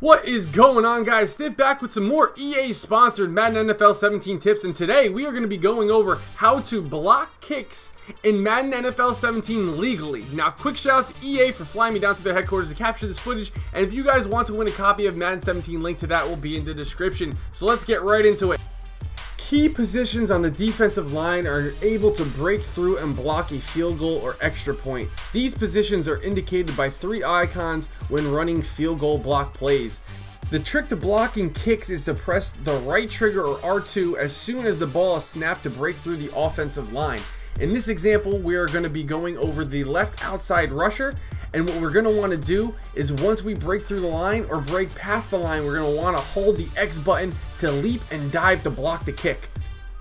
What is going on, guys? Stiff back with some more EA sponsored Madden NFL 17 tips, and today we are going to be going over how to block kicks in Madden NFL 17 legally. Now, quick shout out to EA for flying me down to their headquarters to capture this footage, and if you guys want to win a copy of Madden 17, link to that will be in the description. So let's get right into it. Key positions on the defensive line are able to break through and block a field goal or extra point. These positions are indicated by 3 icons when running field goal block plays. The trick to blocking kicks is to press the right trigger or R2 as soon as the ball is snapped to break through the offensive line. In this example, we are going to be going over the left outside rusher, and what we're going to want to do is once we break through the line or break past the line, we're going to want to hold the X button to leap and dive to block the kick.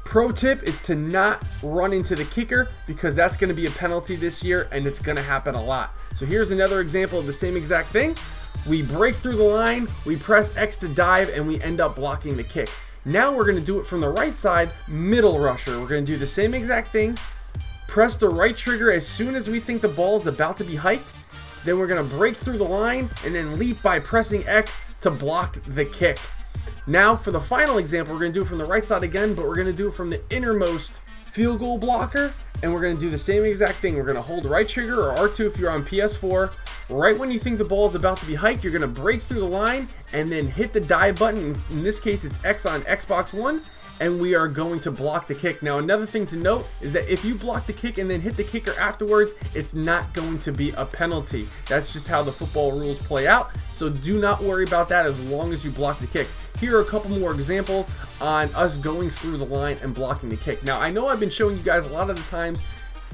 Pro tip is to not run into the kicker because that's going to be a penalty this year and it's going to happen a lot. So here's another example of the same exact thing. We break through the line, we press X to dive, and we end up blocking the kick. Now we're going to do it from the right side, middle rusher. We're going to do the same exact thing. Press the right trigger as soon as we think the ball is about to be hiked. Then we're going to break through the line and then leap by pressing X to block the kick. Now for the final example, we're going to do it from the right side again, but we're going to do it from the innermost field goal blocker, and we're going to do the same exact thing. We're going to hold right trigger or R2 if you're on PS4. Right when you think the ball is about to be hiked, you're going to break through the line and then hit the dive button. In this case, it's X on Xbox One. And we are going to block the kick. Now, another thing to note is that if you block the kick and then hit the kicker afterwards, it's not going to be a penalty. That's just how the football rules play out. So do not worry about that as long as you block the kick. Here are a couple more examples on us going through the line and blocking the kick. Now, I know I've been showing you guys a lot of the times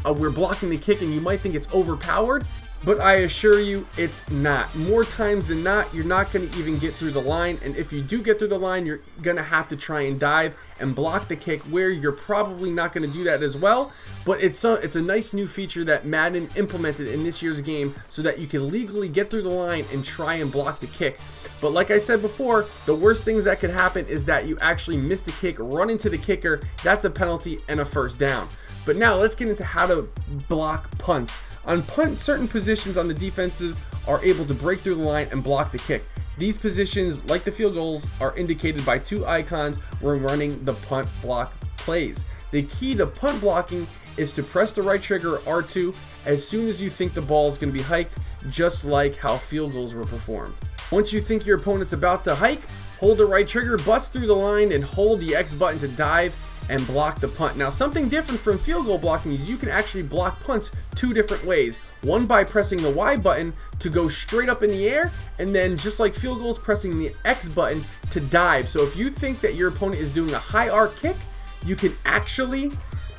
we're blocking the kick and you might think it's overpowered, but I assure you it's not. More times than not, you're not going to even get through the line, and if you do get through the line, you're going to have to try and dive and block the kick, where you're probably not going to do that as well. But it's a nice new feature that Madden implemented in this year's game so that you can legally get through the line and try and block the kick. But like I said before, the worst things that could happen is that you actually miss the kick, run into the kicker. That's a penalty and a first down. But now let's get into how to block punts. On punt, certain positions on the defensive are able to break through the line and block the kick. These positions, like the field goals, are indicated by 2 icons when running the punt block plays. The key to punt blocking is to press the right trigger R2 as soon as you think the ball is going to be hiked, just like how field goals were performed. Once you think your opponent's about to hike, hold the right trigger, bust through the line, and hold the X button to dive and block the punt. Now, something different from field goal blocking is you can actually block punts 2 different ways. One by pressing the Y button to go straight up in the air, and then just like field goals, pressing the X button to dive. So if you think that your opponent is doing a high arc kick, you can actually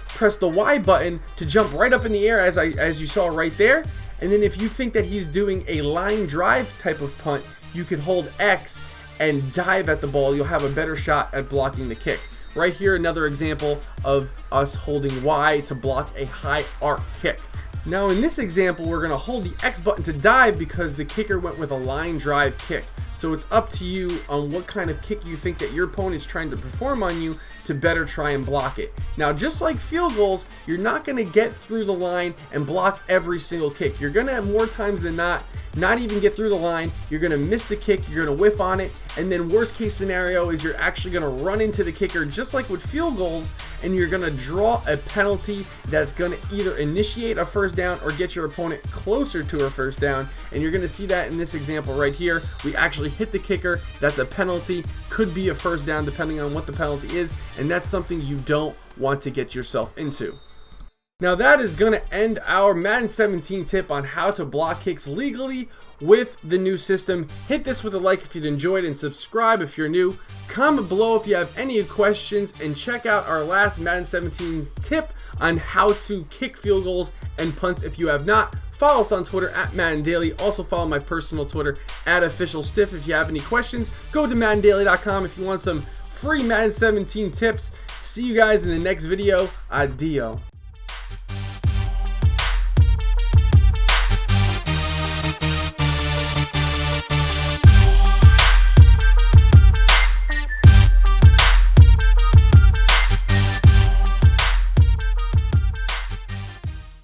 press the Y button to jump right up in the air as you saw right there. And then if you think that he's doing a line drive type of punt, you can hold X and dive at the ball. You'll have a better shot at blocking the kick. Right here, another example of us holding Y to block a high arc kick. Now in this example, we're going to hold the X button to dive because the kicker went with a line drive kick. So it's up to you on what kind of kick you think that your opponent's trying to perform on you to better try and block it. Now, just like field goals, you're not going to get through the line and block every single kick. You're going to have more times than not even get through the line. You're going to miss the kick, you're going to whiff on it, and then worst case scenario is you're actually going to run into the kicker just like with field goals, and you're going to draw a penalty that's going to either initiate a first down or get your opponent closer to a first down. And you're going to see that in this example right here. We actually hit the kicker. That's a penalty, could be a first down depending on what the penalty is, and that's something you don't want to get yourself into. Now that is going to end our Madden 17 tip on how to block kicks legally with the new system. Hit this with a like if you enjoyed, and subscribe if you're new. Comment below if you have any questions, and check out our last Madden 17 tip on how to kick field goals and punts if you have not. Follow us on Twitter at Madden Daily. Also follow my personal Twitter at OfficialStiff. If you have any questions, go to MaddenDaily.com if you want some free Madden 17 tips. See you guys in the next video. Adio.